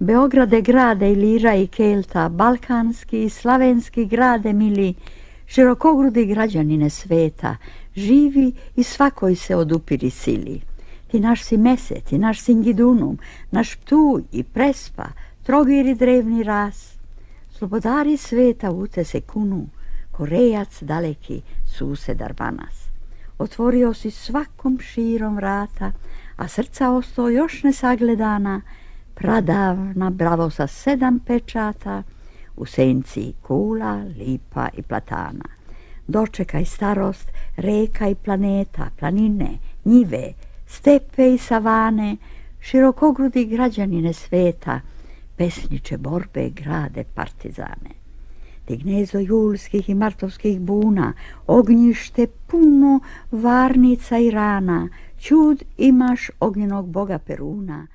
Beograde grade Ilira i Kelta, balkanski i slavenski grade mili, širokogrudi građanine sveta, živi i svakoj se odupiri sili. Ti naš si Mese, ti naš Singidunum, naš Ptuj i Prespa, Trogir i drevni ras. Slobodari sveta u te se kunu, Korejac daleki sused Arbanas. Otvorio si svakom širom vrata, a srca ostao još nesagledana, pradavna bravo sa 7 pečata, u senci kula, lipa i platana. Dočekaj starost, reka i planeta, planine, njive, stepe i savane, širokogrudi građanine sveta, pesniče borbe grade partizane. Ti gnezdo julskih i martovskih buna, ognjište puno varnica i rana, čud imaš ognjenog boga Peruna,